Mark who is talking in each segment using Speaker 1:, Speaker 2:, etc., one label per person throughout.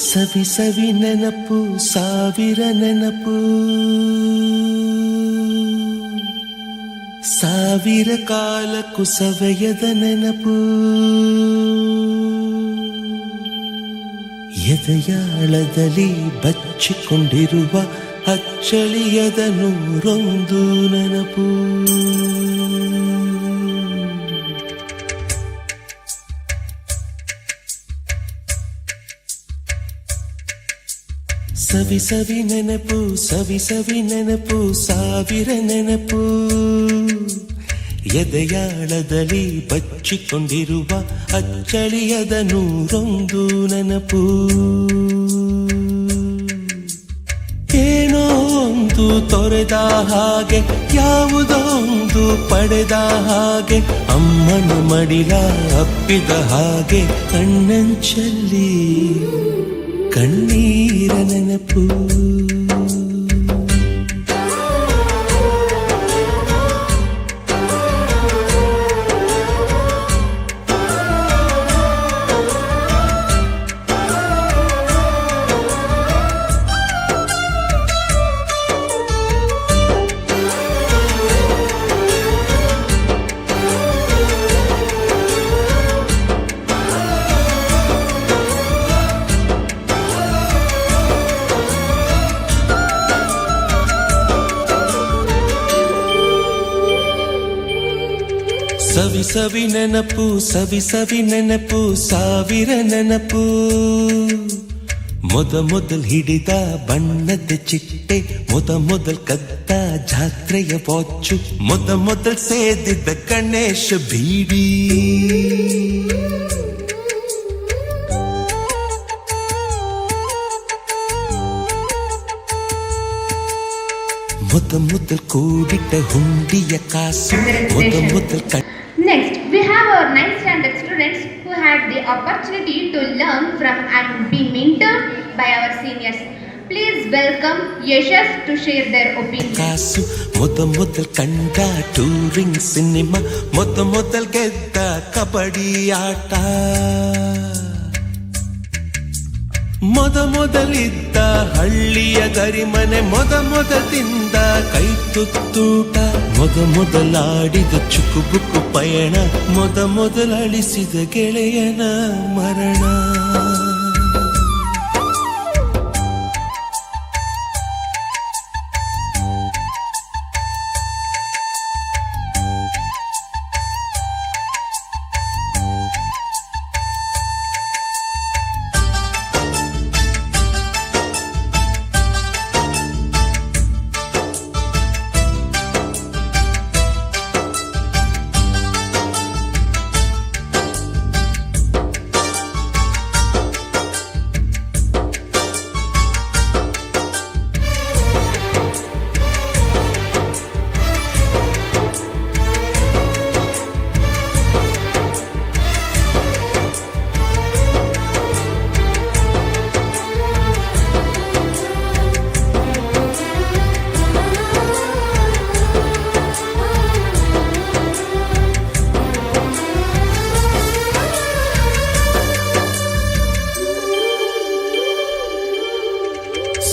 Speaker 1: ಸವಿ ಸವಿ ನೆನಪು ಸಾವಿರ ನೆನಪು, ಸಾವಿರ ಕಾಲಕ್ಕೂ ಸವೆಯದ ನೆನಪು. ಎದೆಯಾಳದಲ್ಲಿ ಬಚ್ಚಿಕೊಂಡಿರುವ ಅಚ್ಚಳಿಯದ ನೂರೊಂದು ನೆನಪು. ಸವಿ ಸವಿ ನೆನಪು ಸವಿ ಸವಿ ನೆನಪು ಸಾವಿರ ನೆನಪು, ಎದೆಯಾಳದಲ್ಲಿ ಬಚ್ಚಿಕೊಂಡಿರುವ ಅಚ್ಚಳಿಯದ ನೂರೊಂದು ನೆನಪು. ಏನೋ ಒಂದು ತೊರೆದ ಹಾಗೆ, ಯಾವುದೋ ಒಂದು ಪಡೆದ ಹಾಗೆ, ಅಮ್ಮನ ಮಡಿಲ ಅಪ್ಪಿದ ಹಾಗೆ, ಕಣ್ಣಂಚಲ್ಲಿ ಕಣ್ಣೀರ ನೆನಪು. ಸವಿ ಸವಿ ನೆನಪು ಸವಿ ಸವಿ ನೆನಪು ಸಾವಿರ ನೆನಪು. ಮೊದಲ್ ಹಿಡಿದ ಬಣ್ಣದ ಚಿಟ್ಟೆ, ಮೊದಲ್ ಕದ್ದ ಜಾತ್ರೆಯ ವಾಚು, ಮೊದಲ್ ಸೇದಿದ್ದ ಗಣೇಶ ಬೀಡಿ, ಮೊದಲ್ ಕೂಡಿಟ್ಟ ಹುಂಡಿಯ ಕಾಸು, ಮೊದಲ್
Speaker 2: Next, we have our 9th standard students who had the opportunity to learn from and be mentored by our seniors. Please welcome Yashas to share their opinion.
Speaker 1: ಕಾಸು ಮೊದಲ್ ಕಂಡ ಟೂರಿಂಗ್ ಸಿನಿಮಾ, ಮೊದಲ್ ಗೆದ್ದ ಕಬಡ್ಡಿ ಆಟ, ಮೊದಲಿದ್ದ ಹಳ್ಳಿಯ ಗರಿಮನೆ, ಮೊದಲಿಂದ ಕೈ ತುತ್ತೂಟ, ಮೊದಲಾಡಿದ ಚುಕುಬುಕು ಪಯಣ, ಮೊದಲಳಿಸಿದ ಗೆಳೆಯನ ಮರಣ.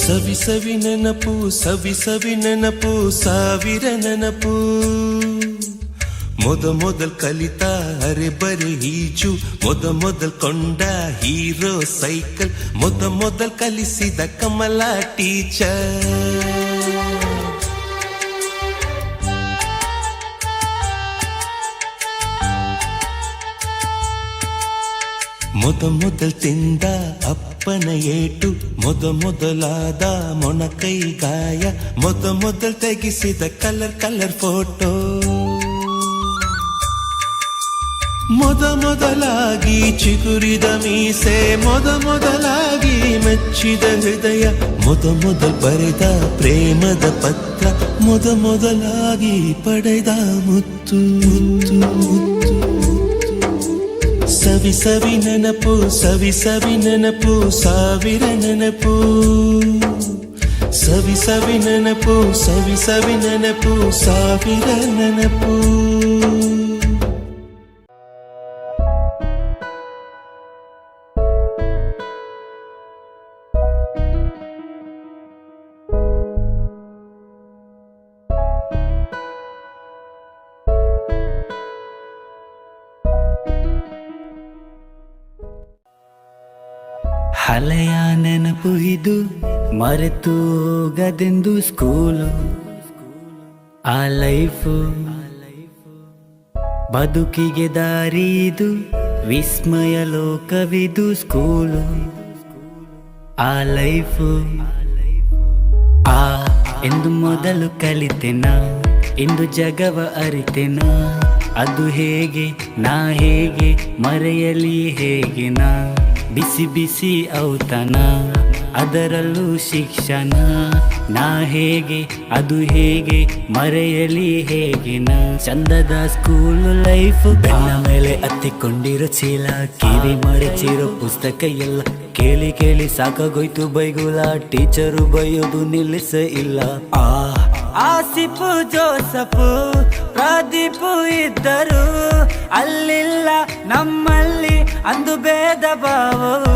Speaker 1: ಸವಿ ಸವಿ ನೆನಪು ಸವಿ ಸವಿ ನೆನಪು ಸಾವಿರ ನೆನಪು. ಮೊದಲ್ ಕಲಿತ ಅರೆಬರೆ ಈಜು, ಮೊದಲ್ ಕೊಂಡ ಹೀರೋ ಸೈಕಲ್, ಮೊದಲ್ ಕಲಿಸಿದ ಕಮಲ ಟೀಚರ್, ಮೊದಲ್ ತಿಂದ ಅಪ್ಪನ ಏಟು, ಮೊದಲಾದ ಮೊಣಕೈ ಗಾಯ, ಮೊದಲ್ ತೆಗೆಸಿದ ಕಲರ್ ಫೋಟೋ, ಮೊದಲಾಗಿ ಚಿಗುರಿದ ಮೀಸೆ, ಮೊದಲಾಗಿ ಮೆಚ್ಚಿದ ಹೃದಯ, ಮೊದಲ್ ಬರೆದ ಪ್ರೇಮದ ಪತ್ರ, ಮೊದಲಾಗಿ ಪಡೆದ ಮುತ್ತು. ಸವಿ ಸವಿ ನೆನಪು ಸವಿ ಸವಿ ನೆನಪು ಸಾವಿರ ನೆನಪು, ಸವಿ ಸವಿ ನೆನಪು ಸವಿ ಸವಿ ನೆನಪು ಸಾವಿರ ನೆನಪು.
Speaker 3: ಹಳೆಯ ನೆನಪು ಇದು ಮರೆತು ಹೋಗದೆಂದು ಸ್ಕೂಲು ಆ ಲೈಫು ಬದುಕಿಗೆ ದಾರಿ ಇದು ವಿಸ್ಮಯ ಲೋಕವಿದು ಸ್ಕೂಲು ಆ ಲೈಫು ಆ ಎಂದು ಮೊದಲು ಕಲಿತೆನ ಇಂದು ಜಗವ ಅರಿತೆನ ಅದು ಹೇಗೆ ನಾ ಹೇಗೆ ಮರೆಯಲಿ ಹೇಗೆ ನಾ ಬಿಸಿ ಬಿಸಿ ಔತಣ ಅದರಲ್ಲೂ ಶಿಕ್ಷಣ ನಾ ಹೇಗೆ ಅದು ಹೇಗೆ ಮರೆಯಲಿ ಹೇಗೆ ನಾ ಚಂದದ ಸ್ಕೂಲ್ ಲೈಫ್ ಬೆನ್ನ ಮೇಲೆ ಹತ್ತಿಕೊಂಡಿರೋ ಚೀಲ ಕಿವಿ ಮಡಚಿರೋ ಪುಸ್ತಕ ಎಲ್ಲ ಕೇಳಿ ಕೇಳಿ ಸಾಕಾಗೋಯ್ತು ಬೈಗುಲ ಟೀಚರು ಬೈಯೋದು ನಿಲ್ಲಿಸ ಇಲ್ಲ ಆಸಿಫು ಜೋಸಫು ಪ್ರದೀಪು ಇದ್ದರು ಅಲ್ಲಿಲ್ಲ ನಮ್ಮಲ್ಲಿ ಅಂದು ಭೇದ ಭಾವವು